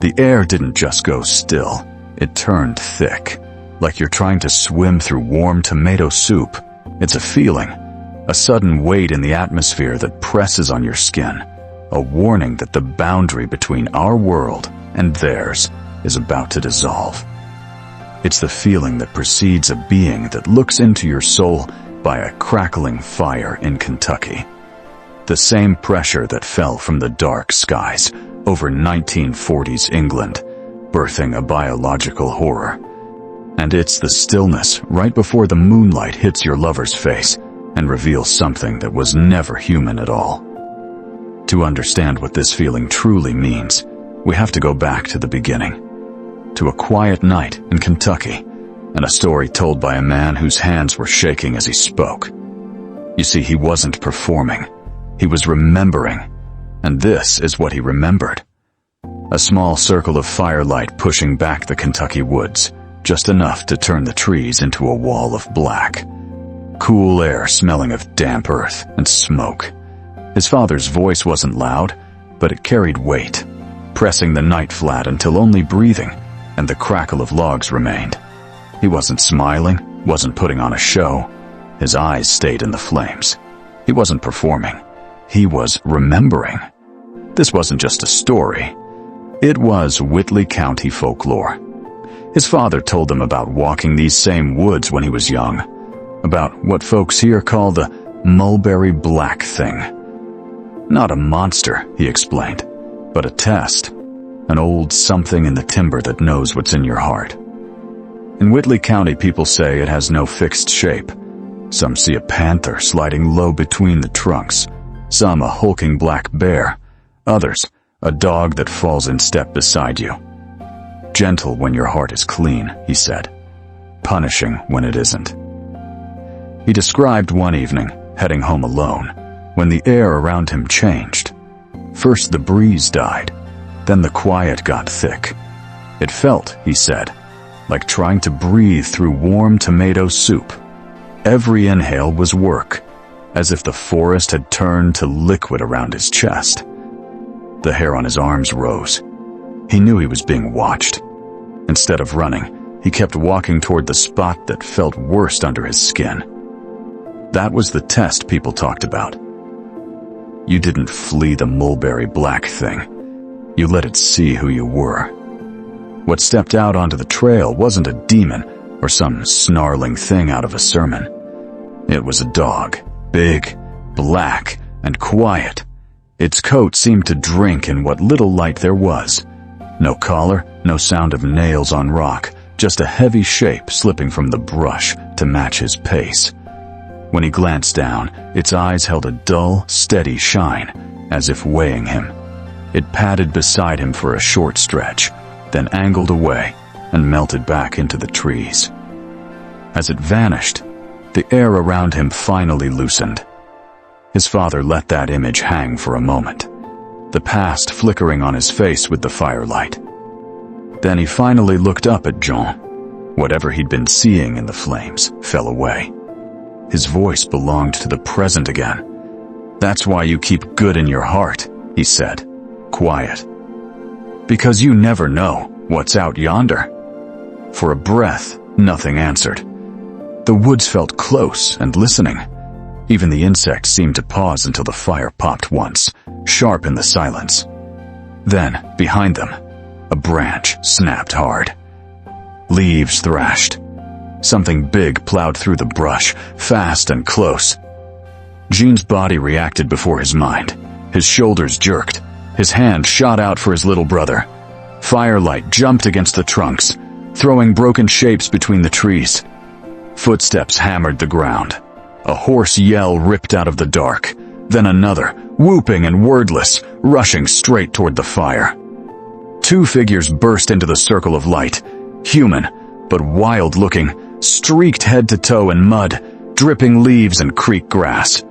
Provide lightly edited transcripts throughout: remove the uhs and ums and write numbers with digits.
The air didn't just go still, it turned thick, like you're trying to swim through warm tomato soup. It's a feeling, a sudden weight in the atmosphere that presses on your skin, a warning that the boundary between our world and theirs is about to dissolve. It's the feeling that precedes a being that looks into your soul by a crackling fire in Kentucky. The same pressure that fell from the dark skies over 1940s England, birthing a biological horror. And it's the stillness right before the moonlight hits your lover's face and reveals something that was never human at all. To understand what this feeling truly means, we have to go back to the beginning, to a quiet night in Kentucky, and a story told by a man whose hands were shaking as he spoke. You see, he wasn't performing, he was remembering, and this is what he remembered. A small circle of firelight pushing back the Kentucky woods, just enough to turn the trees into a wall of black. Cool air smelling of damp earth and smoke. His father's voice wasn't loud, but it carried weight, pressing the night flat until only breathing and the crackle of logs remained. He wasn't smiling, wasn't putting on a show. His eyes stayed in the flames. He wasn't performing. He was remembering. This wasn't just a story. It was Whitley County folklore. His father told them about walking these same woods when he was young, about what folks here call the Mulberry Black Thing. Not a monster, he explained, but a test, an old something in the timber that knows what's in your heart. In Whitley County, people say it has no fixed shape. Some see a panther sliding low between the trunks, some a hulking black bear, others a dog that falls in step beside you. Gentle when your heart is clean, he said, punishing when it isn't. He described one evening, heading home alone, when the air around him changed. First the breeze died, then the quiet got thick. It felt, he said, like trying to breathe through warm tomato soup. Every inhale was work, as if the forest had turned to liquid around his chest. The hair on his arms rose. He knew he was being watched. Instead of running, he kept walking toward the spot that felt worst under his skin. That was the test people talked about. You didn't flee the Mulberry Black Thing. You let it see who you were. What stepped out onto the trail wasn't a demon or some snarling thing out of a sermon. It was a dog, big, black, and quiet. Its coat seemed to drink in what little light there was. No collar, no sound of nails on rock, just a heavy shape slipping from the brush to match his pace. When he glanced down, its eyes held a dull, steady shine, as if weighing him. It padded beside him for a short stretch, then angled away and melted back into the trees. As it vanished, the air around him finally loosened. His father let that image hang for a moment, the past flickering on his face with the firelight. Then he finally looked up at Jean. Whatever he'd been seeing in the flames fell away. His voice belonged to the present again. That's why you keep good in your heart, he said, quiet. Because you never know what's out yonder. For a breath, nothing answered. The woods felt close and listening. Even the insects seemed to pause until the fire popped once, sharp in the silence. Then, behind them, a branch snapped hard. Leaves thrashed. Something big plowed through the brush, fast and close. Jean's body reacted before his mind. His shoulders jerked. His hand shot out for his little brother. Firelight jumped against the trunks, throwing broken shapes between the trees. Footsteps hammered the ground. A hoarse yell ripped out of the dark, then another, whooping and wordless, rushing straight toward the fire. Two figures burst into the circle of light, human, but wild-looking, streaked head to toe in mud, dripping leaves and creek grass.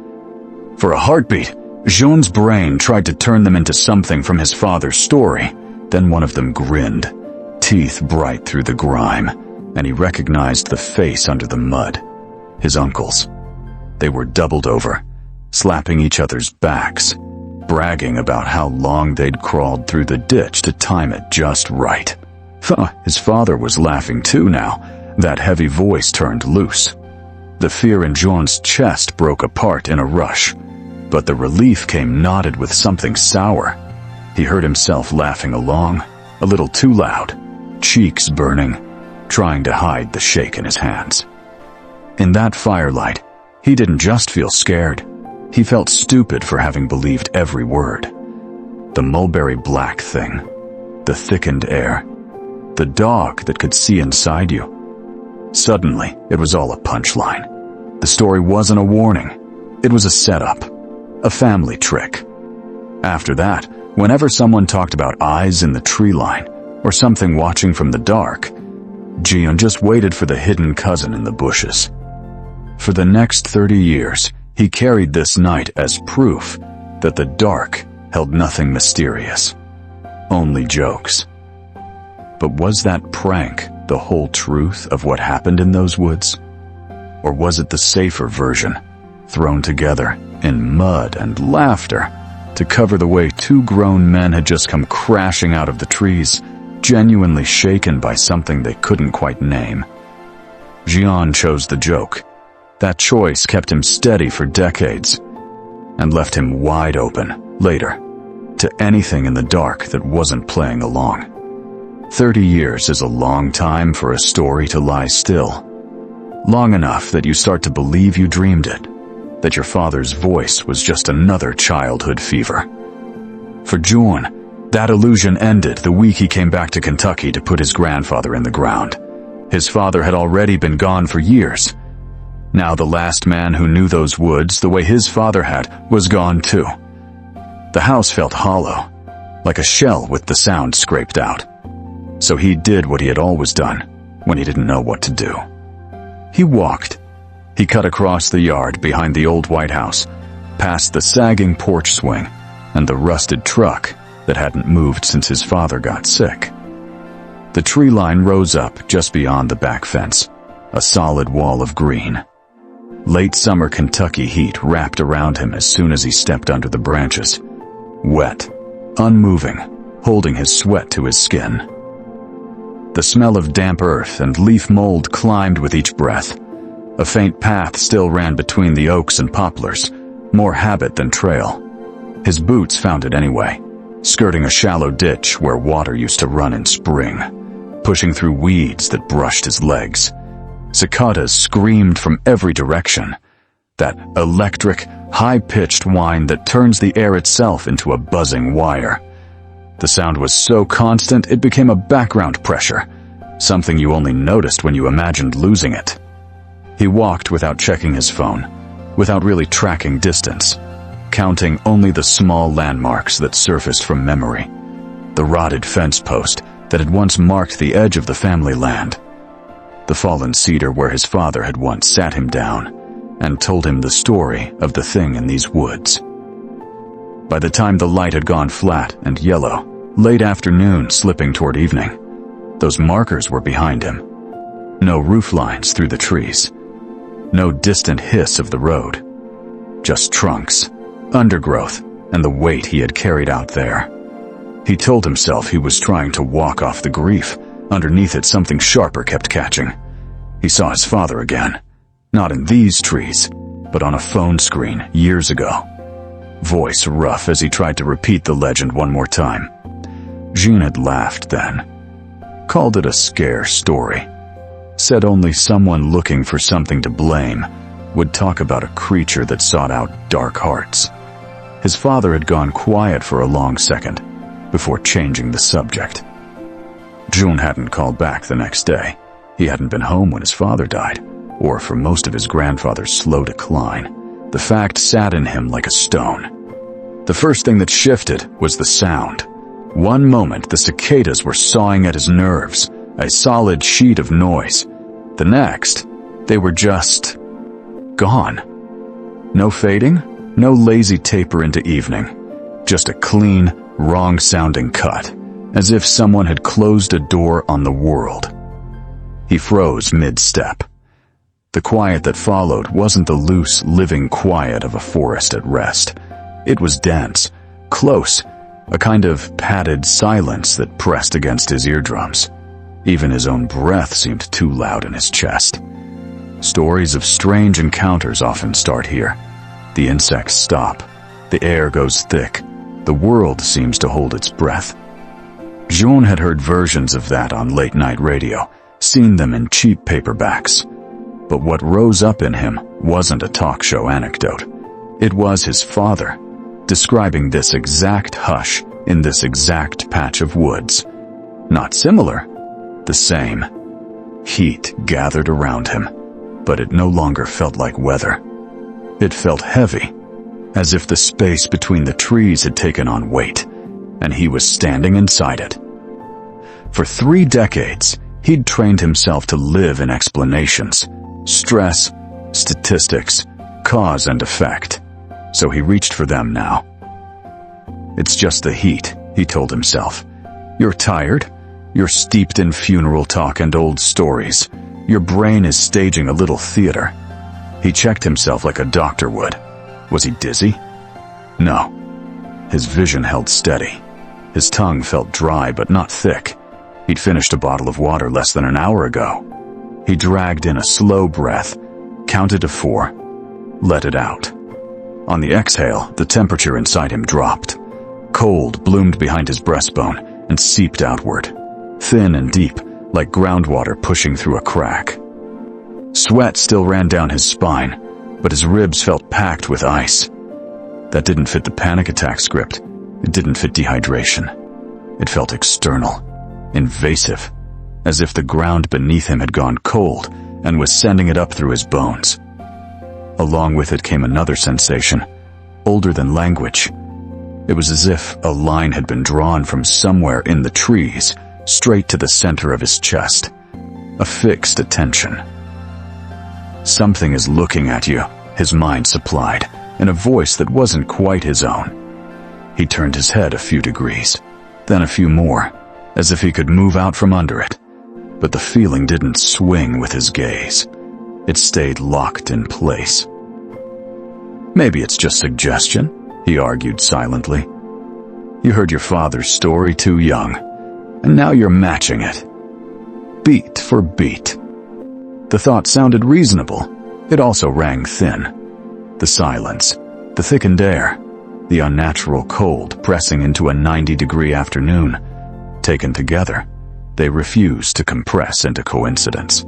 For a heartbeat, Jean's brain tried to turn them into something from his father's story. Then one of them grinned, teeth bright through the grime, and he recognized the face under the mud. His uncle's. They were doubled over, slapping each other's backs, bragging about how long they'd crawled through the ditch to time it just right. His father was laughing too now. That heavy voice turned loose. The fear in John's chest broke apart in a rush, but the relief came knotted with something sour. He heard himself laughing along, a little too loud, cheeks burning, trying to hide the shake in his hands. In that firelight, he didn't just feel scared. He felt stupid for having believed every word. The Mulberry Black Thing, the thickened air, the dog that could see inside you. Suddenly, it was all a punchline. The story wasn't a warning. It was a setup, a family trick. After that, whenever someone talked about eyes in the tree line or something watching from the dark, Gian just waited for the hidden cousin in the bushes. For the next 30 years, he carried this night as proof that the dark held nothing mysterious, only jokes. But was that prank the whole truth of what happened in those woods? Or was it the safer version, thrown together in mud and laughter to cover the way two grown men had just come crashing out of the trees, genuinely shaken by something they couldn't quite name? Gian chose the joke. That choice kept him steady for decades and left him wide open, later, to anything in the dark that wasn't playing along. 30 years is a long time for a story to lie still. Long enough that you start to believe you dreamed it, that your father's voice was just another childhood fever. For John, that illusion ended the week he came back to Kentucky to put his grandfather in the ground. His father had already been gone for years. Now the last man who knew those woods the way his father had was gone too. The house felt hollow, like a shell with the sound scraped out. So he did what he had always done when he didn't know what to do. He walked. He cut across the yard behind the old White House, past the sagging porch swing and the rusted truck that hadn't moved since his father got sick. The tree line rose up just beyond the back fence, a solid wall of green. Late summer Kentucky heat wrapped around him as soon as he stepped under the branches, wet, unmoving, holding his sweat to his skin. The smell of damp earth and leaf mold climbed with each breath. A faint path still ran between the oaks and poplars, more habit than trail. His boots found it anyway, skirting a shallow ditch where water used to run in spring, pushing through weeds that brushed his legs. Cicadas screamed from every direction, that electric, high-pitched whine that turns the air itself into a buzzing wire. The sound was so constant it became a background pressure, something you only noticed when you imagined losing it. He walked without checking his phone, without really tracking distance, counting only the small landmarks that surfaced from memory. The rotted fence post that had once marked the edge of the family land. The fallen cedar where his father had once sat him down and told him the story of the thing in these woods. By the time the light had gone flat and yellow, late afternoon slipping toward evening, those markers were behind him. No roof lines through the trees. No distant hiss of the road. Just trunks, undergrowth, and the weight he had carried out there. He told himself he was trying to walk off the grief. Underneath it, something sharper kept catching. He saw his father again. Not in these trees, but on a phone screen years ago. Voice rough as he tried to repeat the legend one more time. Jean had laughed then. Called it a scare story. Said only someone looking for something to blame would talk about a creature that sought out dark hearts. His father had gone quiet for a long second before changing the subject. June hadn't called back the next day. He hadn't been home when his father died, or for most of his grandfather's slow decline. The fact sat in him like a stone. The first thing that shifted was the sound. One moment the cicadas were sawing at his nerves, a solid sheet of noise. The next, they were just gone. No fading, no lazy taper into evening. Just a clean, wrong-sounding cut, as if someone had closed a door on the world. He froze mid-step. The quiet that followed wasn't the loose, living quiet of a forest at rest. It was dense, close, a kind of padded silence that pressed against his eardrums. Even his own breath seemed too loud in his chest. Stories of strange encounters often start here. The insects stop. The air goes thick. The world seems to hold its breath. Jean had heard versions of that on late-night radio, seen them in cheap paperbacks. But what rose up in him wasn't a talk show anecdote. It was his father, describing this exact hush in this exact patch of woods. Not similar, the same. Heat gathered around him, but it no longer felt like weather. It felt heavy, as if the space between the trees had taken on weight, and he was standing inside it. For 3 decades, he'd trained himself to live in explanations, stress, statistics, cause and effect, so he reached for them now. It's just the heat, he told himself. You're tired. You're steeped in funeral talk and old stories. Your brain is staging a little theater. He checked himself like a doctor would. Was he dizzy? No. His vision held steady. His tongue felt dry but not thick. He'd finished a bottle of water less than an hour ago. He dragged in a slow breath, counted to 4, let it out. On the exhale, the temperature inside him dropped. Cold bloomed behind his breastbone and seeped outward, thin and deep, like groundwater pushing through a crack. Sweat still ran down his spine, but his ribs felt packed with ice. That didn't fit the panic attack script. It didn't fit dehydration. It felt external, invasive, as if the ground beneath him had gone cold and was sending it up through his bones. Along with it came another sensation, older than language. It was as if a line had been drawn from somewhere in the trees, straight to the center of his chest. A fixed attention. Something is looking at you, his mind supplied, in a voice that wasn't quite his own. He turned his head a few degrees, then a few more, as if he could move out from under it. But the feeling didn't swing with his gaze. It stayed locked in place. Maybe it's just suggestion, he argued silently. You heard your father's story too young, and now you're matching it. Beat for beat. The thought sounded reasonable. It also rang thin. The silence, the thickened air, the unnatural cold pressing into a 90-degree afternoon. Taken together, they refused to compress into coincidence.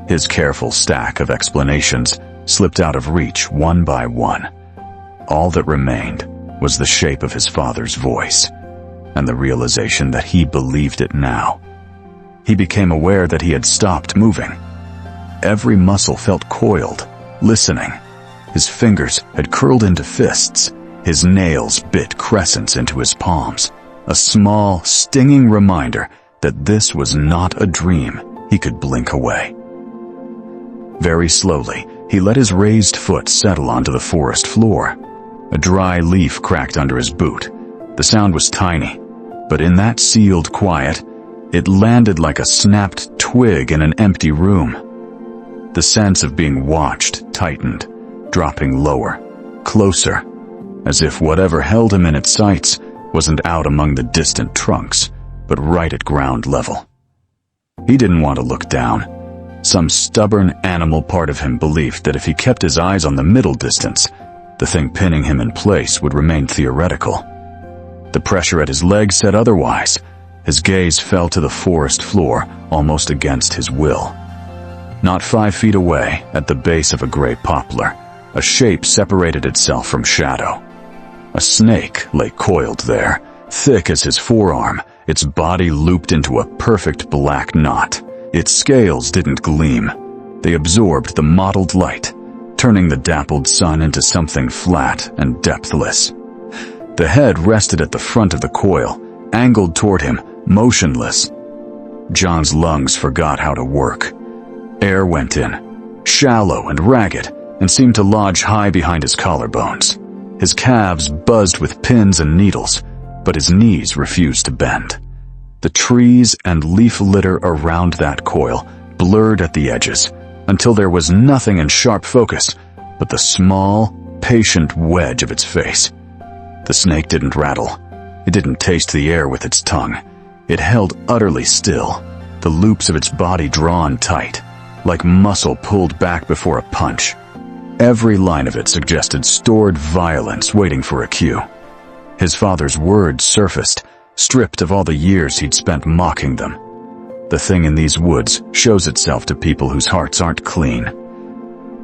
His careful stack of explanations slipped out of reach one by one. All that remained was the shape of his father's voice, and the realization that he believed it now. He became aware that he had stopped moving. Every muscle felt coiled, listening. His fingers had curled into fists. His nails bit crescents into his palms. A small, stinging reminder that this was not a dream he could blink away. Very slowly, he let his raised foot settle onto the forest floor. A dry leaf cracked under his boot. The sound was tiny, but in that sealed quiet, it landed like a snapped twig in an empty room. The sense of being watched tightened, dropping lower, closer, as if whatever held him in its sights wasn't out among the distant trunks, but right at ground level. He didn't want to look down. Some stubborn animal part of him believed that if he kept his eyes on the middle distance, the thing pinning him in place would remain theoretical. The pressure at his legs said otherwise. His gaze fell to the forest floor, almost against his will. Not 5 feet away, at the base of a gray poplar, a shape separated itself from shadow. A snake lay coiled there, thick as his forearm, its body looped into a perfect black knot. Its scales didn't gleam. They absorbed the mottled light, turning the dappled sun into something flat and depthless. The head rested at the front of the coil, angled toward him, motionless. John's lungs forgot how to work. Air went in, shallow and ragged, and seemed to lodge high behind his collarbones. His calves buzzed with pins and needles, but his knees refused to bend. The trees and leaf litter around that coil blurred at the edges, until there was nothing in sharp focus but the small, patient wedge of its face. The snake didn't rattle. It didn't taste the air with its tongue. It held utterly still, the loops of its body drawn tight, like muscle pulled back before a punch. Every line of it suggested stored violence waiting for a cue. His father's words surfaced, stripped of all the years he'd spent mocking them. The thing in these woods shows itself to people whose hearts aren't clean.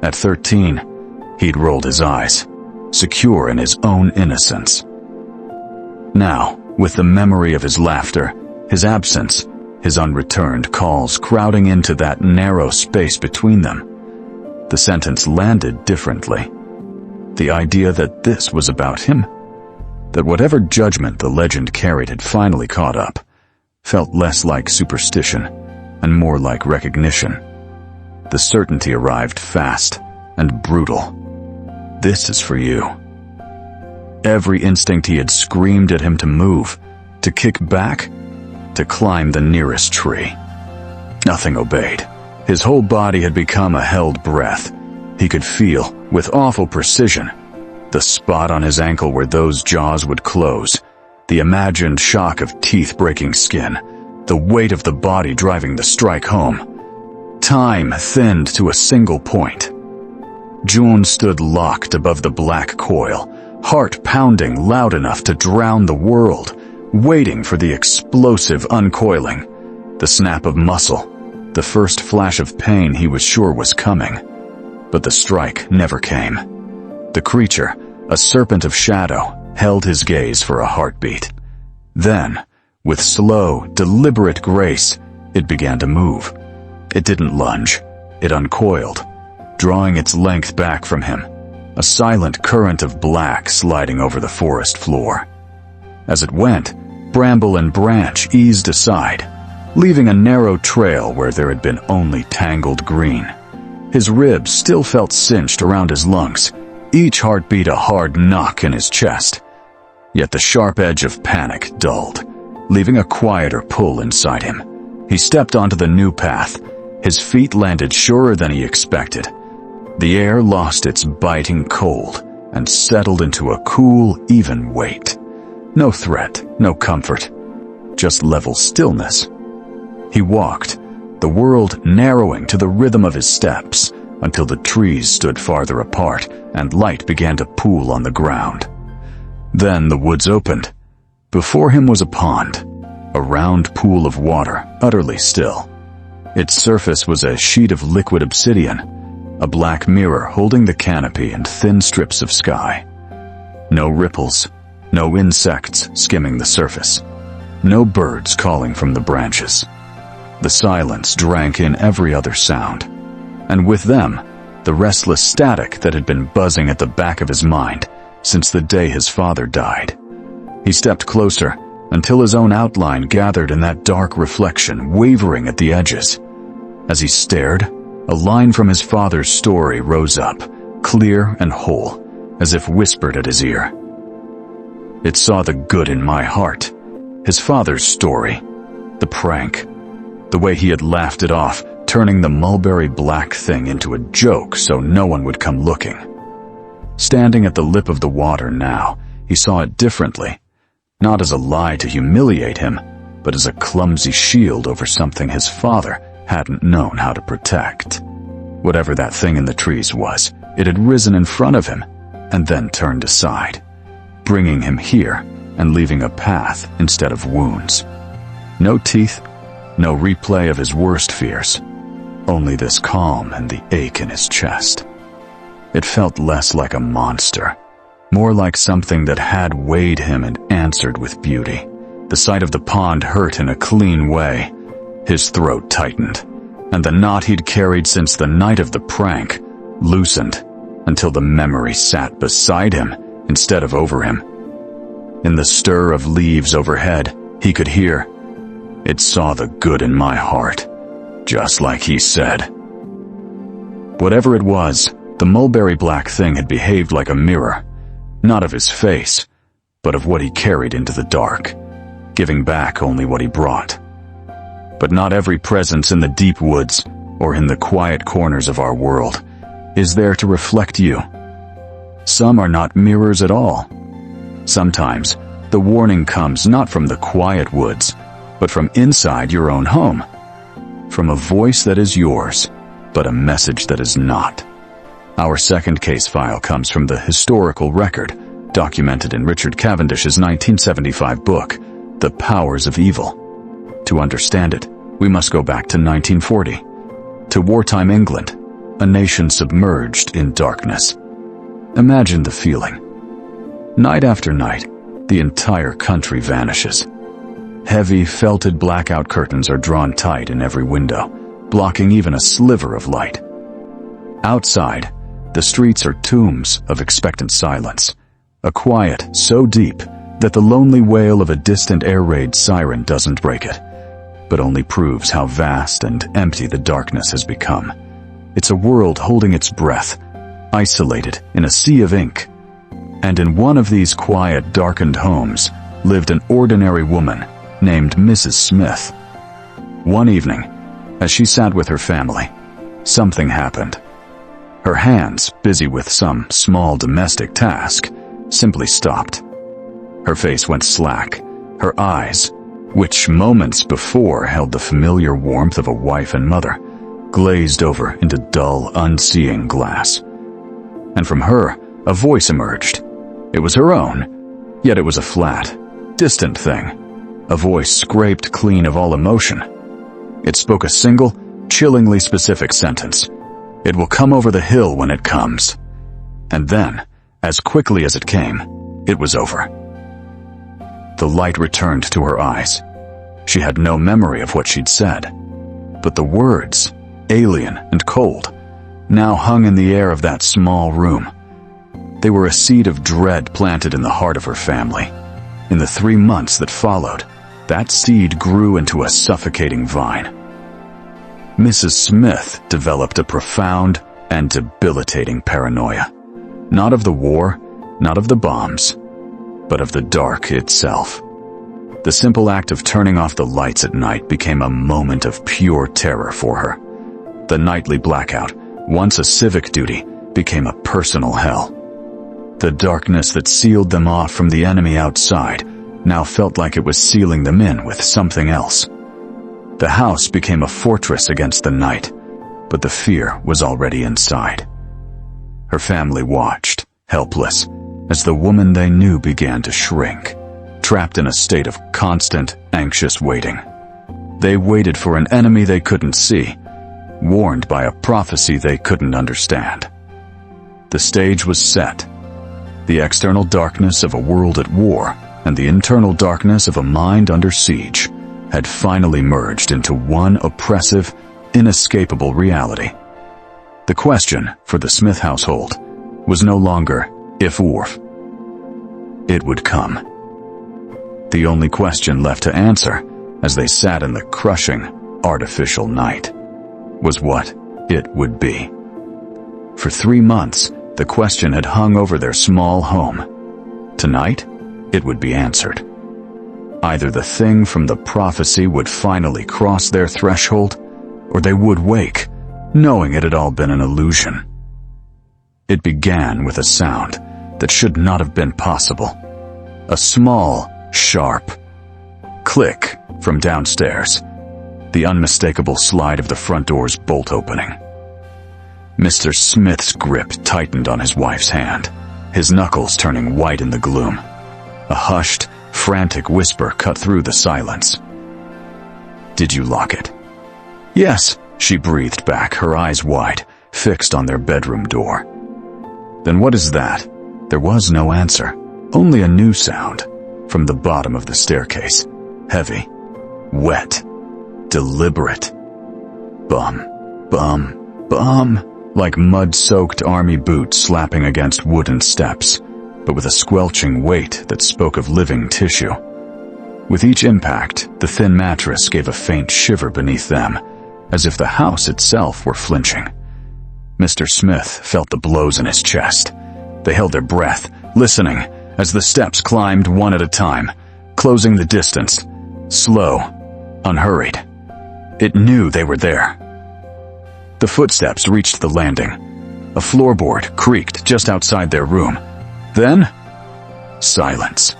At 13, he'd rolled his eyes, secure in his own innocence. Now, with the memory of his laughter, his absence, his unreturned calls crowding into that narrow space between them, the sentence landed differently. The idea that this was about him, that whatever judgment the legend carried had finally caught up, felt less like superstition and more like recognition. The certainty arrived fast and brutal. This is for you. Every instinct he had screamed at him to move, to kick back, to climb the nearest tree. Nothing obeyed. His whole body had become a held breath. He could feel, with awful precision, the spot on his ankle where those jaws would close, the imagined shock of teeth breaking skin, the weight of the body driving the strike home. Time thinned to a single point. June stood locked above the black coil, heart pounding loud enough to drown the world, waiting for the explosive uncoiling, the snap of muscle, the first flash of pain he was sure was coming. But the strike never came. The creature, a serpent of shadow, held his gaze for a heartbeat. Then, with slow, deliberate grace, it began to move. It didn't lunge. It uncoiled, drawing its length back from him, a silent current of black sliding over the forest floor. As it went, bramble and branch eased aside, leaving a narrow trail where there had been only tangled green. His ribs still felt cinched around his lungs, each heartbeat a hard knock in his chest. Yet the sharp edge of panic dulled, leaving a quieter pull inside him. He stepped onto the new path. His feet landed surer than he expected. The air lost its biting cold and settled into a cool, even weight. No threat, no comfort, just level stillness. He walked, the world narrowing to the rhythm of his steps, until the trees stood farther apart and light began to pool on the ground. Then the woods opened. Before him was a pond, a round pool of water, utterly still. Its surface was a sheet of liquid obsidian, a black mirror holding the canopy and thin strips of sky. No ripples, no insects skimming the surface, no birds calling from the branches. The silence drank in every other sound, and with them, the restless static that had been buzzing at the back of his mind since the day his father died. He stepped closer until his own outline gathered in that dark reflection, wavering at the edges. As he stared, a line from his father's story rose up, clear and whole, as if whispered at his ear. It saw the good in my heart, his father's story, the prank, the way he had laughed it off, turning the Mulberry Black Thing into a joke so no one would come looking. Standing at the lip of the water now, he saw it differently, not as a lie to humiliate him, but as a clumsy shield over something his father hadn't known how to protect. Whatever that thing in the trees was, it had risen in front of him and then turned aside, bringing him here and leaving a path instead of wounds. No teeth, no replay of his worst fears, only this calm and the ache in his chest. It felt less like a monster, more like something that had weighed him and answered with beauty. The sight of the pond hurt in a clean way. His throat tightened, and the knot he'd carried since the night of the prank loosened until the memory sat beside him instead of over him. In the stir of leaves overhead, he could hear, "It saw the good in my heart," just like he said. Whatever it was, the Mulberry Black Thing had behaved like a mirror, not of his face, but of what he carried into the dark, giving back only what he brought. But not every presence in the deep woods or in the quiet corners of our world is there to reflect you. Some are not mirrors at all. Sometimes, the warning comes not from the quiet woods, but from inside your own home. From a voice that is yours, but a message that is not. Our second case file comes from the historical record, documented in Richard Cavendish's 1975 book, The Powers of Evil. To understand it, we must go back to 1940, to wartime England, a nation submerged in darkness. Imagine the feeling. Night after night, the entire country vanishes. Heavy, felted blackout curtains are drawn tight in every window, blocking even a sliver of light. Outside, the streets are tombs of expectant silence, a quiet so deep that the lonely wail of a distant air raid siren doesn't break it, but only proves how vast and empty the darkness has become. It's a world holding its breath, isolated in a sea of ink. And in one of these quiet, darkened homes lived an ordinary woman named Mrs. Smith. One evening, as she sat with her family, something happened. Her hands, busy with some small domestic task, simply stopped. Her face went slack. Her eyes, which moments before held the familiar warmth of a wife and mother, glazed over into dull, unseeing glass. And from her, a voice emerged. It was her own, yet it was a flat, distant thing. A voice scraped clean of all emotion. It spoke a single, chillingly specific sentence. It will come over the hill when it comes. And then, as quickly as it came, it was over. The light returned to her eyes. She had no memory of what she'd said. But the words, alien and cold, now hung in the air of that small room. They were a seed of dread planted in the heart of her family. In the 3 months that followed, that seed grew into a suffocating vine. Mrs. Smith developed a profound and debilitating paranoia. Not of the war, not of the bombs, but of the dark itself. The simple act of turning off the lights at night became a moment of pure terror for her. The nightly blackout, once a civic duty, became a personal hell. The darkness that sealed them off from the enemy outside now felt like it was sealing them in with something else. The house became a fortress against the night, but the fear was already inside. Her family watched, helpless, as the woman they knew began to shrink, trapped in a state of constant, anxious waiting. They waited for an enemy they couldn't see, warned by a prophecy they couldn't understand. The stage was set. The external darkness of a world at war and the internal darkness of a mind under siege had finally merged into one oppressive, inescapable reality. The question for the Smith household was no longer if or it would come. The only question left to answer, as they sat in the crushing, artificial night, was what it would be. For 3 months, the question had hung over their small home. Tonight, it would be answered. Either the thing from the prophecy would finally cross their threshold, or they would wake, knowing it had all been an illusion. It began with a sound that should not have been possible. A small, sharp click from downstairs, the unmistakable slide of the front door's bolt opening. Mr. Smith's grip tightened on his wife's hand, his knuckles turning white in the gloom. A hushed, frantic whisper cut through the silence. "Did you lock it?" "Yes," she breathed back, her eyes wide, fixed on their bedroom door. "Then what is that?" There was no answer, only a new sound, from the bottom of the staircase. Heavy, wet, deliberate. Bum, bum, bum, like mud-soaked army boots slapping against wooden steps, but with a squelching weight that spoke of living tissue. With each impact, the thin mattress gave a faint shiver beneath them, as if the house itself were flinching. Mr. Smith felt the blows in his chest. They held their breath, listening, as the steps climbed one at a time, closing the distance, slow, unhurried. It knew they were there. The footsteps reached the landing. A floorboard creaked just outside their room. Then, Silence.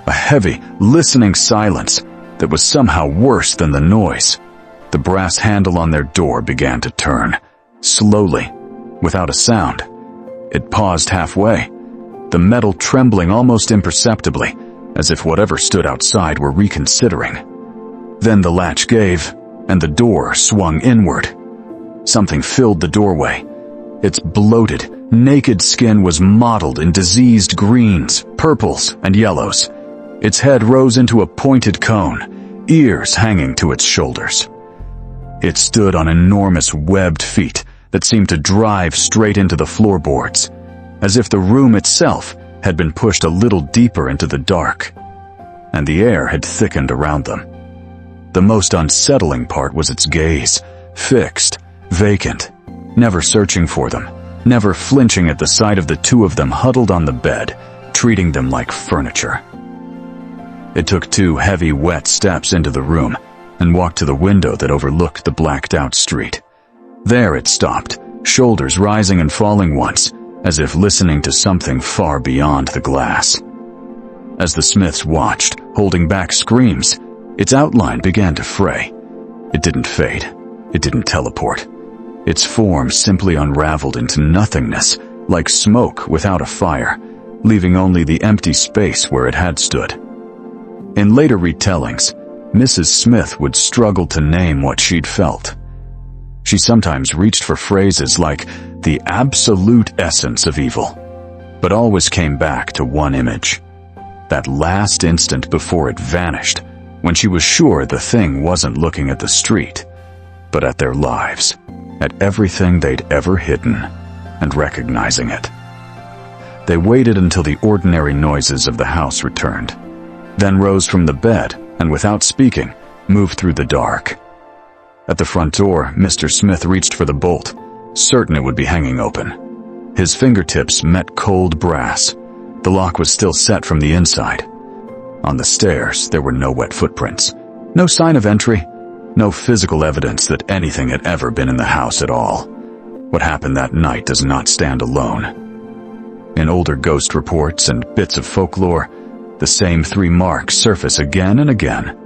A heavy, listening silence that was somehow worse than the noise. The brass handle on their door began to turn, slowly, without a sound. It paused halfway, the metal trembling almost imperceptibly, as if whatever stood outside were reconsidering. Then the latch gave, and the door swung inward. Something filled the doorway. Its bloated, naked skin was mottled in diseased greens, purples, and yellows. Its head rose into a pointed cone, ears hanging to its shoulders. It stood on enormous webbed feet that seemed to drive straight into the floorboards, as if the room itself had been pushed a little deeper into the dark, and the air had thickened around them. The most unsettling part was its gaze, fixed, vacant, never searching for them, never flinching at the sight of the two of them huddled on the bed, treating them like furniture. It took 2 heavy, wet steps into the room and walked to the window that overlooked the blacked-out street. There it stopped, shoulders rising and falling once, as if listening to something far beyond the glass. As the Smiths watched, holding back screams, its outline began to fray. It didn't fade. It didn't teleport. Its form simply unraveled into nothingness, like smoke without a fire, leaving only the empty space where it had stood. In later retellings, Mrs. Smith would struggle to name what she'd felt. She sometimes reached for phrases like the absolute essence of evil, but always came back to one image. That last instant before it vanished, when she was sure the thing wasn't looking at the street, but at their lives, at everything they'd ever hidden, and recognizing it. They waited until the ordinary noises of the house returned, then rose from the bed and without speaking, moved through the dark. At the front door, Mr. Smith reached for the bolt, certain it would be hanging open. His fingertips met cold brass. The lock was still set from the inside. On the stairs, there were no wet footprints, no sign of entry, no physical evidence that anything had ever been in the house at all. What happened that night does not stand alone. In older ghost reports and bits of folklore, the same 3 marks surface again and again.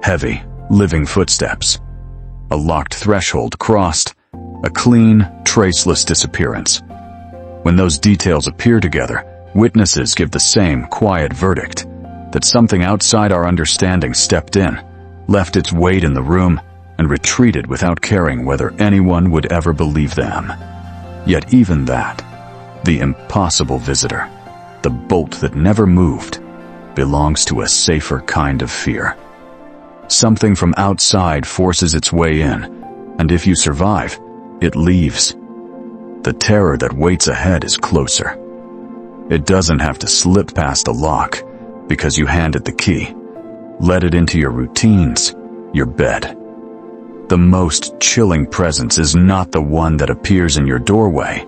Heavy, living footsteps. A locked threshold crossed. A clean, traceless disappearance. When those details appear together, witnesses give the same quiet verdict, that something outside our understanding stepped in, left its weight in the room, and retreated without caring whether anyone would ever believe them. Yet even that, the impossible visitor, the bolt that never moved, belongs to a safer kind of fear. Something from outside forces its way in, and if you survive, it leaves. The terror that waits ahead is closer. It doesn't have to slip past a lock, because you hand it the key. Let it into your routines, your bed. The most chilling presence is not the one that appears in your doorway,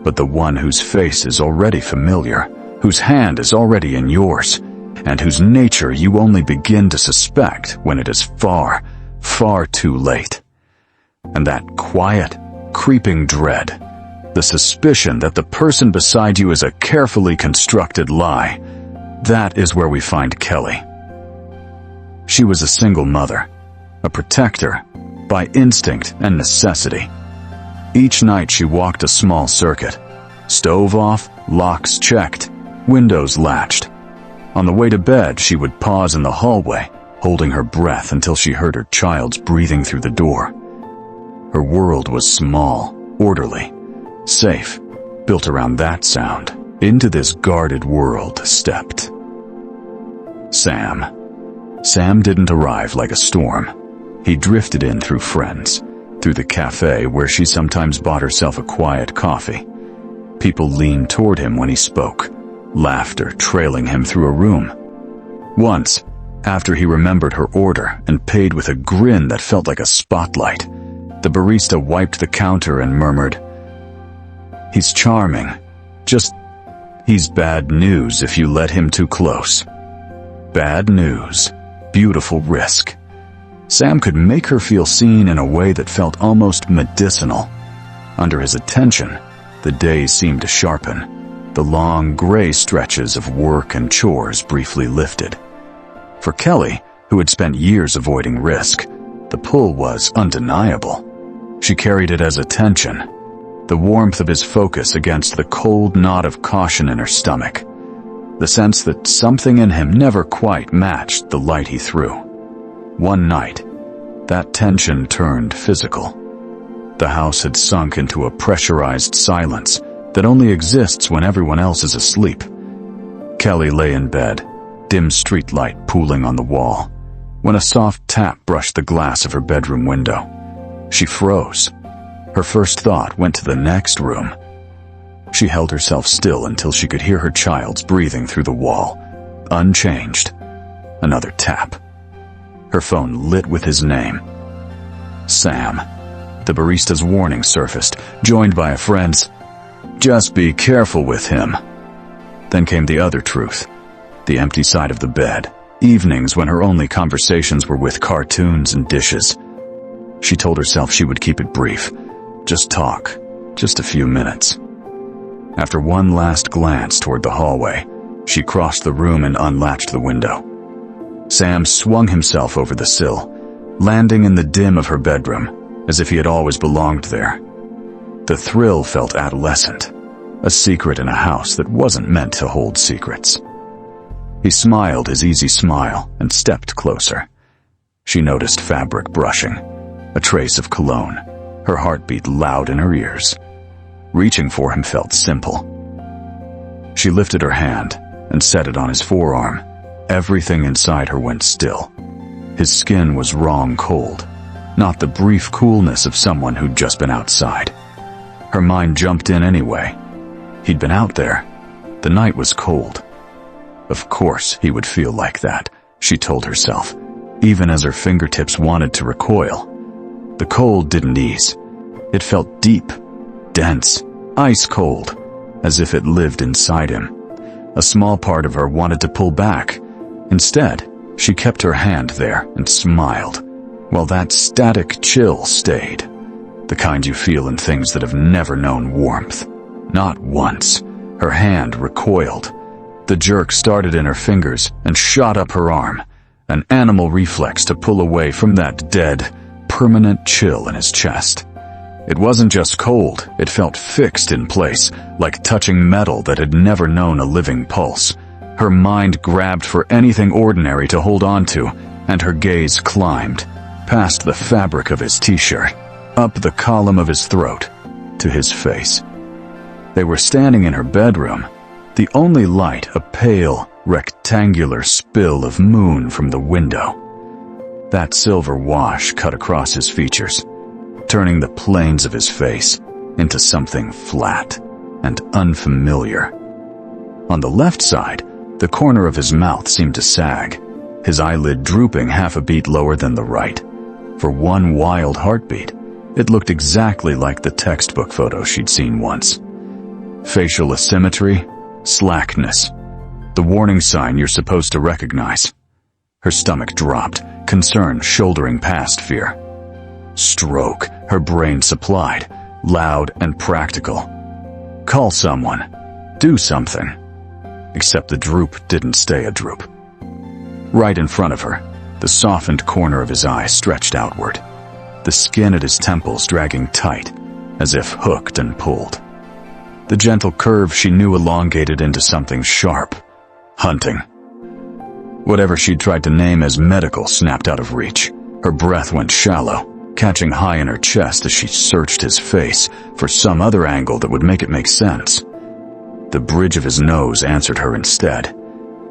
but the one whose face is already familiar, whose hand is already in yours, and whose nature you only begin to suspect when it is far, far too late. And that quiet, creeping dread, the suspicion that the person beside you is a carefully constructed lie, that is where we find Kelly. She was a single mother, a protector, by instinct and necessity. Each night she walked a small circuit, stove off, locks checked, windows latched. On the way to bed, she would pause in the hallway, holding her breath until she heard her child's breathing through the door. Her world was small, orderly, safe, built around that sound. Into this guarded world stepped Sam. Sam didn't arrive like a storm. He drifted in through friends, through the cafe where she sometimes bought herself a quiet coffee. People leaned toward him when he spoke, laughter trailing him through a room. Once, after he remembered her order and paid with a grin that felt like a spotlight, the barista wiped the counter and murmured, "He's charming. Just, he's bad news if you let him too close." Bad news. Beautiful risk. Sam could make her feel seen in a way that felt almost medicinal. Under his attention, the days seemed to sharpen. The long, gray stretches of work and chores briefly lifted. For Kelly, who had spent years avoiding risk, the pull was undeniable. She carried it as a tension, the warmth of his focus against the cold knot of caution in her stomach, the sense that something in him never quite matched the light he threw. One night, that tension turned physical. The house had sunk into a pressurized silence that only exists when everyone else is asleep. Kelly lay in bed, dim streetlight pooling on the wall, when a soft tap brushed the glass of her bedroom window. She froze. Her first thought went to the next room. She held herself still until she could hear her child's breathing through the wall, unchanged. Another tap. Her phone lit with his name. Sam. The barista's warning surfaced, joined by a friend's, "Just be careful with him." Then came the other truth, the empty side of the bed, evenings when her only conversations were with cartoons and dishes. She told herself she would keep it brief. Just talk, just a few minutes. After one last glance toward the hallway, she crossed the room and unlatched the window. Sam swung himself over the sill, landing in the dim of her bedroom, as if he had always belonged there. The thrill felt adolescent, a secret in a house that wasn't meant to hold secrets. He smiled his easy smile and stepped closer. She noticed fabric brushing, a trace of cologne, her heartbeat loud in her ears. Reaching for him felt simple. She lifted her hand and set it on his forearm. Everything inside her went still. His skin was wrong cold, not the brief coolness of someone who'd just been outside. Her mind jumped in anyway. He'd been out there. The night was cold. Of course he would feel like that, she told herself, even as her fingertips wanted to recoil. The cold didn't ease. It felt deep, dense, ice cold, as if it lived inside him. A small part of her wanted to pull back. Instead, she kept her hand there and smiled, while that static chill stayed, the kind you feel in things that have never known warmth. Not once. Her hand recoiled. The jerk started in her fingers and shot up her arm, an animal reflex to pull away from that dead, permanent chill in his chest. It wasn't just cold, it felt fixed in place, like touching metal that had never known a living pulse. Her mind grabbed for anything ordinary to hold on to, and her gaze climbed, past the fabric of his t-shirt, up the column of his throat, to his face. They were standing in her bedroom, the only light a pale, rectangular spill of moon from the window. That silver wash cut across his features, turning the planes of his face into something flat and unfamiliar. On the left side, the corner of his mouth seemed to sag, his eyelid drooping half a beat lower than the right. For one wild heartbeat, it looked exactly like the textbook photo she'd seen once. Facial asymmetry, slackness, the warning sign you're supposed to recognize. Her stomach dropped, concern shouldering past fear. Stroke, her brain supplied, loud and practical. Call someone. Do something. Except the droop didn't stay a droop. Right in front of her, the softened corner of his eye stretched outward, the skin at his temples dragging tight, as if hooked and pulled. The gentle curve she knew elongated into something sharp. Hunting. Whatever she'd tried to name as medical snapped out of reach. Her breath went shallow, catching high in her chest as she searched his face for some other angle that would make it make sense. The bridge of his nose answered her instead.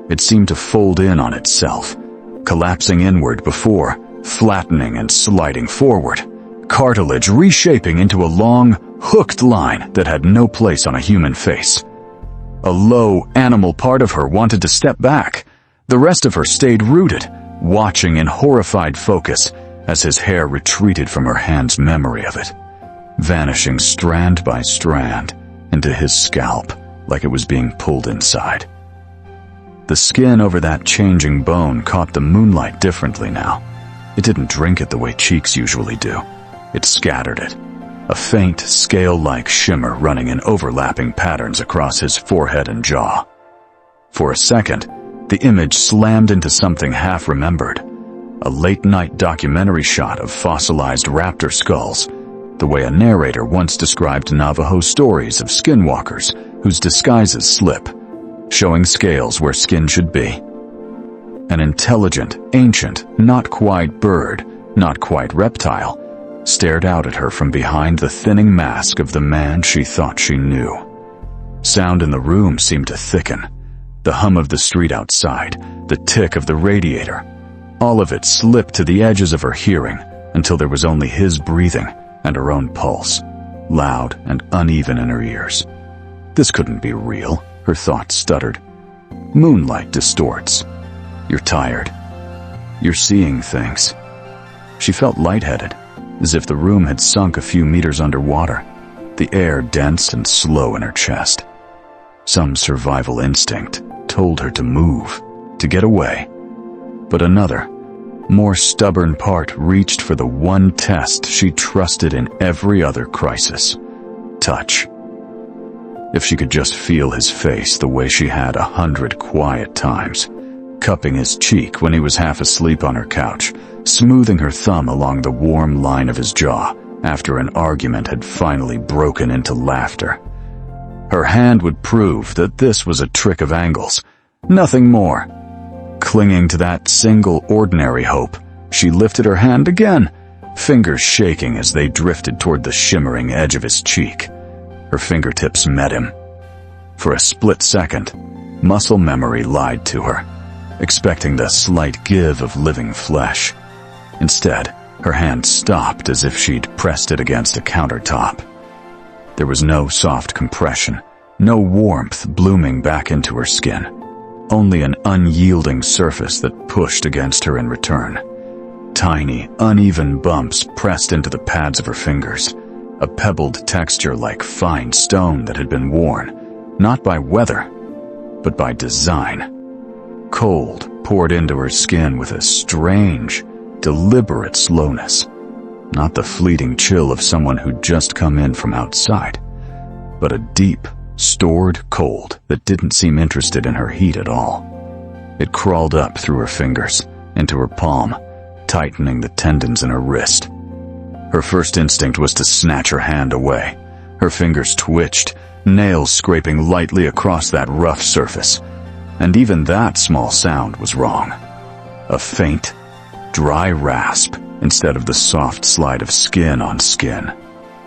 It seemed to fold in on itself, collapsing inward before, flattening and sliding forward, cartilage reshaping into a long, hooked line that had no place on a human face. A low, animal part of her wanted to step back. The rest of her stayed rooted, watching in horrified focus as his hair retreated from her hand's memory of it, vanishing strand by strand into his scalp like it was being pulled inside. The skin over that changing bone caught the moonlight differently now. It didn't drink it the way cheeks usually do. It scattered it, a faint, scale-like shimmer running in overlapping patterns across his forehead and jaw. For a second, the image slammed into something half-remembered, a late-night documentary shot of fossilized raptor skulls, the way a narrator once described Navajo stories of skinwalkers whose disguises slip, showing scales where skin should be. An intelligent, ancient, not quite bird, not quite reptile, stared out at her from behind the thinning mask of the man she thought she knew. Sound in the room seemed to thicken. The hum of the street outside, the tick of the radiator, all of it slipped to the edges of her hearing until there was only his breathing and her own pulse, loud and uneven in her ears. This couldn't be real, her thoughts stuttered. Moonlight distorts. You're tired. You're seeing things. She felt lightheaded, as if the room had sunk a few meters underwater, the air dense and slow in her chest. Some survival instinct told her to move, to get away. But another, more stubborn part reached for the one test she trusted in every other crisis: touch. If she could just feel his face the way she had 100 quiet times, cupping his cheek when he was half asleep on her couch, smoothing her thumb along the warm line of his jaw after an argument had finally broken into laughter. Her hand would prove that this was a trick of angles, nothing more. Clinging to that single ordinary hope, she lifted her hand again, fingers shaking as they drifted toward the shimmering edge of his cheek. Her fingertips met him. For a split second, muscle memory lied to her, expecting the slight give of living flesh. Instead, her hand stopped as if she'd pressed it against a countertop. There was no soft compression, no warmth blooming back into her skin, only an unyielding surface that pushed against her in return. Tiny, uneven bumps pressed into the pads of her fingers, a pebbled texture like fine stone that had been worn, not by weather, but by design. Cold poured into her skin with a strange, deliberate slowness. Not the fleeting chill of someone who'd just come in from outside, but a deep, stored cold that didn't seem interested in her heat at all. It crawled up through her fingers, into her palm, tightening the tendons in her wrist. Her first instinct was to snatch her hand away. Her fingers twitched, nails scraping lightly across that rough surface. And even that small sound was wrong. A faint, dry rasp instead of the soft slide of skin on skin.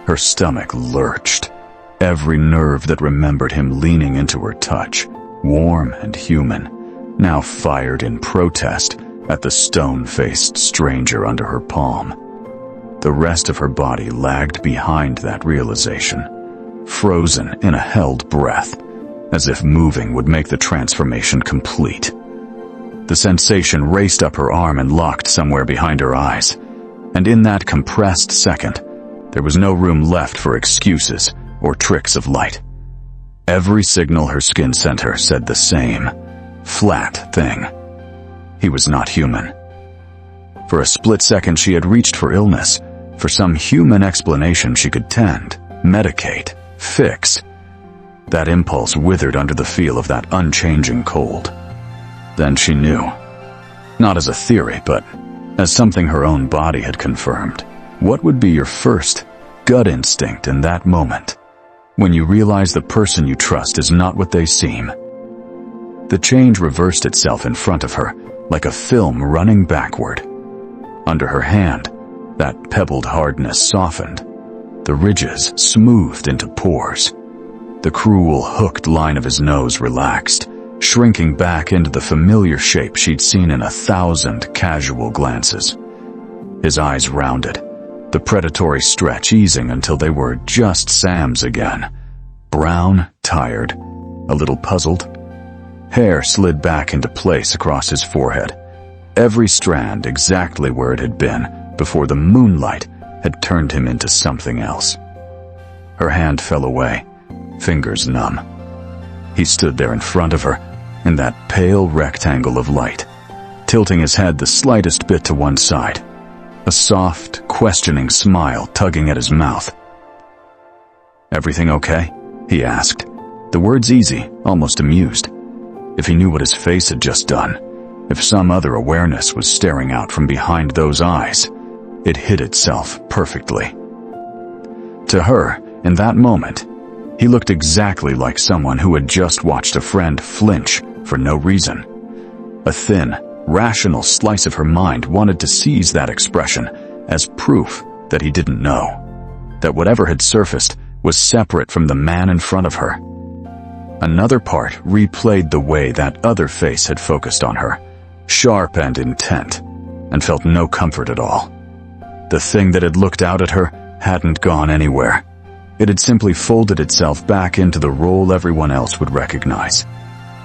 Her stomach lurched. Every nerve that remembered him leaning into her touch, warm and human, now fired in protest at the stone-faced stranger under her palm. The rest of her body lagged behind that realization, frozen in a held breath, as if moving would make the transformation complete. The sensation raced up her arm and locked somewhere behind her eyes, and in that compressed second, there was no room left for excuses or tricks of light. Every signal her skin sent her said the same, flat thing. He was not human. For a split second she had reached for illness, for some human explanation she could tend, medicate, fix. That impulse withered under the feel of that unchanging cold. Then she knew. Not as a theory, but as something her own body had confirmed. What would be your first gut instinct in that moment, when you realize the person you trust is not what they seem? The change reversed itself in front of her, like a film running backward. Under her hand, that pebbled hardness softened. The ridges smoothed into pores. The cruel, hooked line of his nose relaxed, shrinking back into the familiar shape she'd seen in 1,000 casual glances. His eyes rounded, the predatory stretch easing until they were just Sam's again. Brown, tired, a little puzzled. Hair slid back into place across his forehead, every strand exactly where it had been before the moonlight had turned him into something else. Her hand fell away, fingers numb. He stood there in front of her, in that pale rectangle of light, tilting his head the slightest bit to one side, a soft, questioning smile tugging at his mouth. "Everything okay?" he asked. The words easy, almost amused. If he knew what his face had just done, if some other awareness was staring out from behind those eyes, it hid itself perfectly. To her, in that moment, he looked exactly like someone who had just watched a friend flinch for no reason. A thin, rational slice of her mind wanted to seize that expression as proof that he didn't know, that whatever had surfaced was separate from the man in front of her. Another part replayed the way that other face had focused on her, sharp and intent, and felt no comfort at all. The thing that had looked out at her hadn't gone anywhere. It had simply folded itself back into the role everyone else would recognize.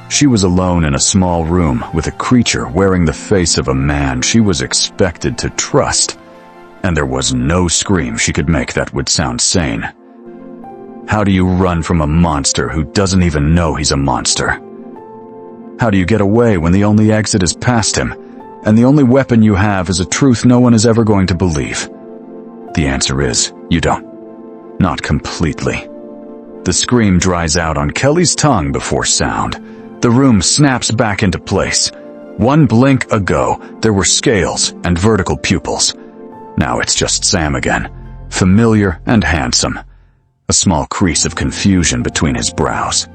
She was alone in a small room with a creature wearing the face of a man she was expected to trust, and there was no scream she could make that would sound sane. How do you run from a monster who doesn't even know he's a monster? How do you get away when the only exit is past him, and the only weapon you have is a truth no one is ever going to believe? The answer is, you don't. Not completely. The scream dries out on Kelly's tongue before sound. The room snaps back into place. One blink ago, there were scales and vertical pupils. Now it's just Sam again, familiar and handsome. A small crease of confusion between his brows.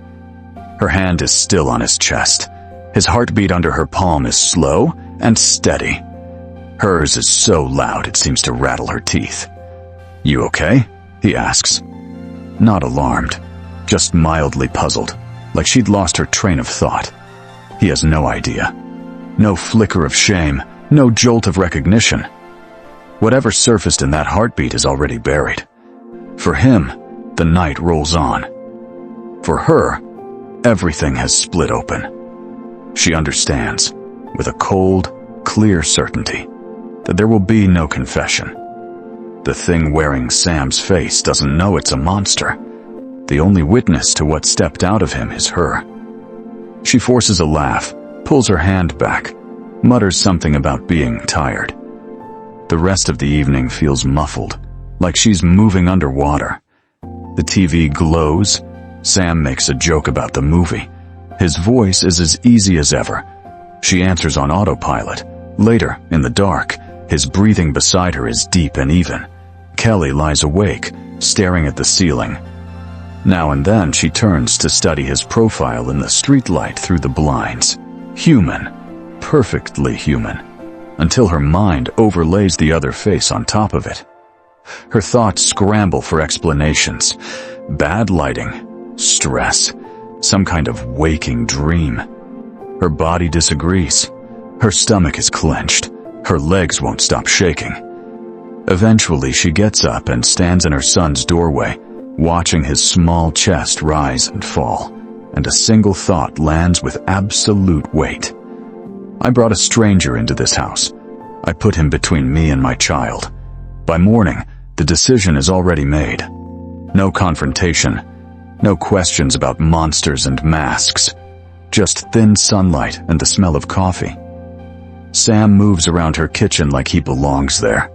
Her hand is still on his chest. His heartbeat under her palm is slow and steady. Hers is so loud it seems to rattle her teeth. "You okay?" he asks. Not alarmed, just mildly puzzled, like she'd lost her train of thought. He has no idea. No flicker of shame, no jolt of recognition. Whatever surfaced in that heartbeat is already buried. For him, the night rolls on. For her, everything has split open. She understands, with a cold, clear certainty, that there will be no confession. The thing wearing Sam's face doesn't know it's a monster. The only witness to what stepped out of him is her. She forces a laugh, pulls her hand back, mutters something about being tired. The rest of the evening feels muffled, like she's moving underwater. The TV glows. Sam makes a joke about the movie. His voice is as easy as ever. She answers on autopilot. Later, in the dark, his breathing beside her is deep and even. Kelly lies awake, staring at the ceiling. Now and then she turns to study his profile in the streetlight through the blinds. Human. Perfectly human. Until her mind overlays the other face on top of it. Her thoughts scramble for explanations. Bad lighting. Stress. Some kind of waking dream. Her body disagrees. Her stomach is clenched. Her legs won't stop shaking. Eventually she gets up and stands in her son's doorway, watching his small chest rise and fall, and a single thought lands with absolute weight. I brought a stranger into this house. I put him between me and my child. By morning, the decision is already made. No confrontation. No questions about monsters and masks. Just thin sunlight and the smell of coffee. Sam moves around her kitchen like he belongs there,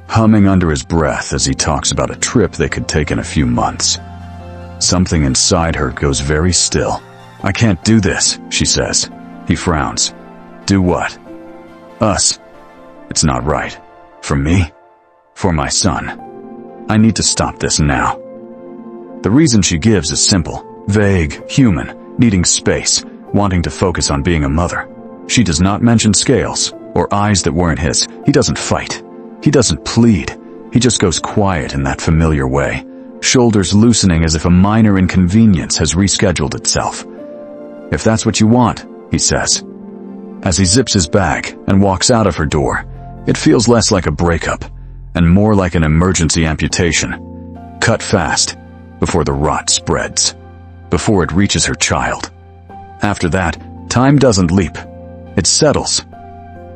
humming under his breath as he talks about a trip they could take in a few months. Something inside her goes very still. "I can't do this," she says. He frowns. "Do what?" "Us. It's not right. For me. For my son. I need to stop this now." The reason she gives is simple, vague, human, needing space, wanting to focus on being a mother. She does not mention scales, or eyes that weren't his. He doesn't fight. He doesn't plead. He just goes quiet in that familiar way, shoulders loosening as if a minor inconvenience has rescheduled itself. "If that's what you want," he says. As he zips his bag and walks out of her door, it feels less like a breakup, and more like an emergency amputation. Cut fast, before the rot spreads, before it reaches her child. After that, time doesn't leap. It settles.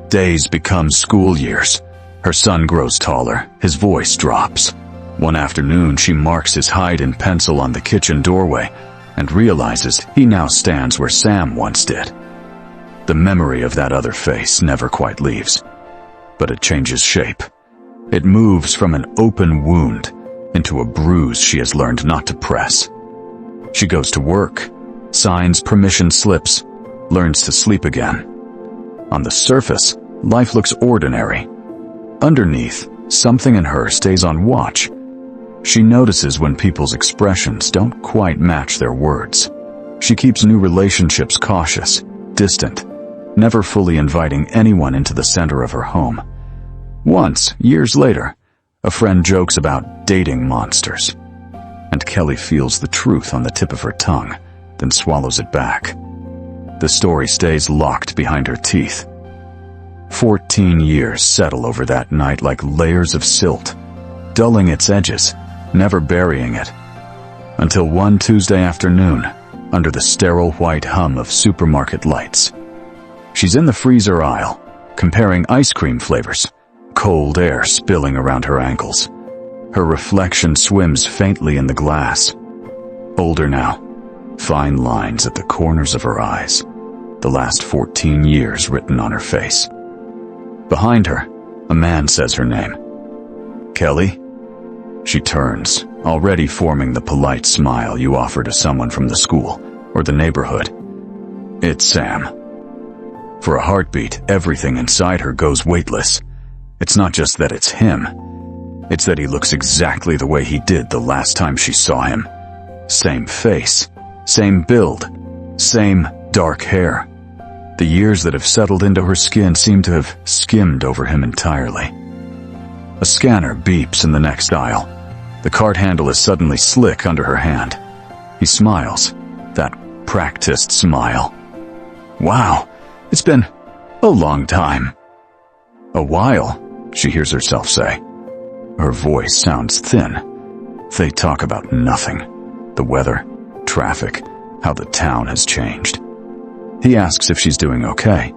Days become school years. Her son grows taller, his voice drops. One afternoon she marks his height in pencil on the kitchen doorway and realizes he now stands where Sam once did. The memory of that other face never quite leaves, but it changes shape. It moves from an open wound into a bruise she has learned not to press. She goes to work, signs permission slips, learns to sleep again. On the surface, life looks ordinary. Underneath, something in her stays on watch. She notices when people's expressions don't quite match their words. She keeps new relationships cautious, distant, never fully inviting anyone into the center of her home. Once, years later, a friend jokes about dating monsters, and Kelly feels the truth on the tip of her tongue, then swallows it back. The story stays locked behind her teeth. 14 years settle over that night like layers of silt, dulling its edges, never burying it. Until one Tuesday afternoon, under the sterile white hum of supermarket lights. She's in the freezer aisle, comparing ice cream flavors, cold air spilling around her ankles. Her reflection swims faintly in the glass. Older now, fine lines at the corners of her eyes, the last 14 years written on her face. Behind her, a man says her name. Kelly? She turns, already forming the polite smile you offer to someone from the school or the neighborhood. It's Sam. For a heartbeat, everything inside her goes weightless. It's not just that it's him. It's that he looks exactly the way he did the last time she saw him. Same face, same build, same dark hair. The years that have settled into her skin seem to have skimmed over him entirely. A scanner beeps in the next aisle. The card handle is suddenly slick under her hand. He smiles, that practiced smile. Wow, it's been a long time. A while, she hears herself say. Her voice sounds thin. They talk about nothing. The weather, traffic, how the town has changed. He asks if she's doing okay.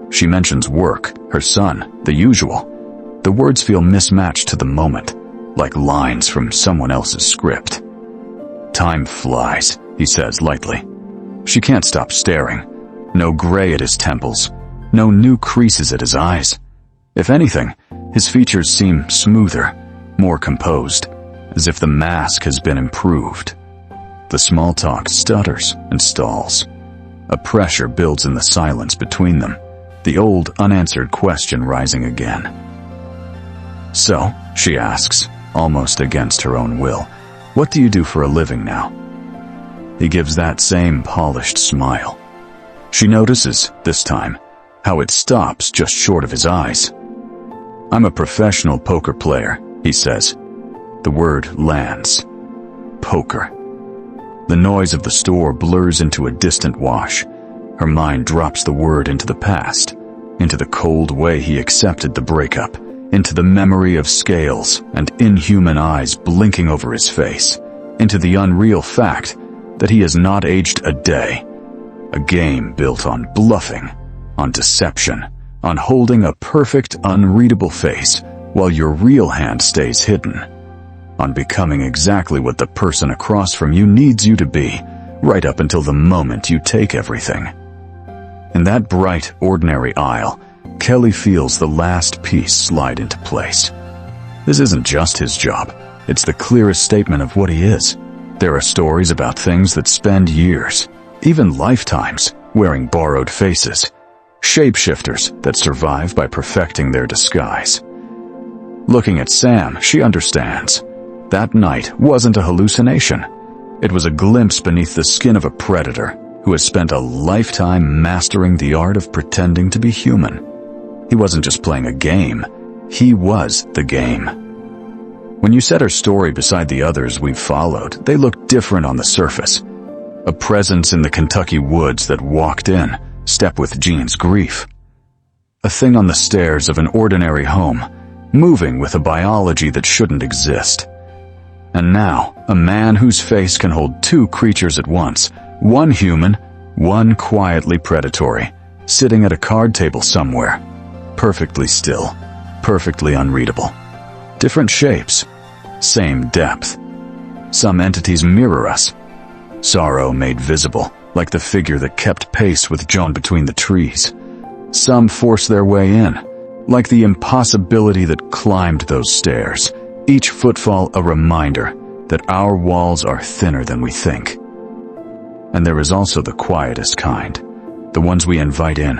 She mentions work, her son, the usual. The words feel mismatched to the moment, like lines from someone else's script. Time flies, he says lightly. She can't stop staring. No gray at his temples, no new creases at his eyes. If anything, his features seem smoother, more composed, as if the mask has been improved. The small talk stutters and stalls. A pressure builds in the silence between them, the old unanswered question rising again. So, she asks, almost against her own will, what do you do for a living now? He gives that same polished smile. She notices, this time, how it stops just short of his eyes. I'm a professional poker player, he says. The word lands. Poker. The noise of the store blurs into a distant wash. Her mind drops the word into the past, into the cold way he accepted the breakup, into the memory of scales and inhuman eyes blinking over his face, into the unreal fact that he has not aged a day. A game built on bluffing, on deception, on holding a perfect, unreadable face while your real hand stays hidden, on becoming exactly what the person across from you needs you to be, right up until the moment you take everything. In that bright, ordinary aisle, Kelly feels the last piece slide into place. This isn't just his job. It's the clearest statement of what he is. There are stories about things that spend years, even lifetimes, wearing borrowed faces. Shapeshifters that survive by perfecting their disguise. Looking at Sam, she understands. That night wasn't a hallucination. It was a glimpse beneath the skin of a predator who has spent a lifetime mastering the art of pretending to be human. He wasn't just playing a game. He was the game. When you set her story beside the others we've followed, they look different on the surface. A presence in the Kentucky woods that walked in, step with Jean's grief. A thing on the stairs of an ordinary home, moving with a biology that shouldn't exist. And now, a man whose face can hold two creatures at once, one human, one quietly predatory, sitting at a card table somewhere, perfectly still, perfectly unreadable. Different shapes, same depth. Some entities mirror us. Sorrow made visible, like the figure that kept pace with John between the trees. Some force their way in, like the impossibility that climbed those stairs, Each footfall a reminder that our walls are thinner than we think. And there is also the quietest kind, the ones we invite in,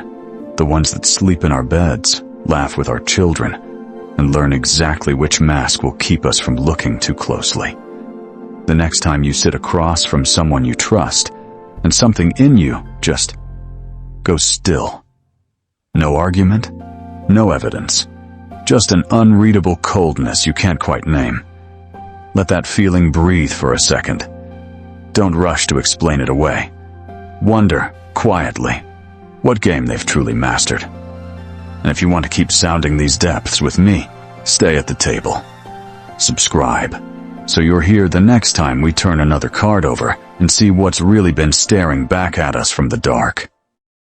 the ones that sleep in our beds, laugh with our children, and learn exactly which mask will keep us from looking too closely. The next time you sit across from someone you trust, and something in you just goes still. No argument, no evidence, just an unreadable coldness you can't quite name. Let that feeling breathe for a second. Don't rush to explain it away. Wonder, quietly, what game they've truly mastered. And if you want to keep sounding these depths with me, stay at the table. Subscribe, so you're here the next time we turn another card over and see what's really been staring back at us from the dark.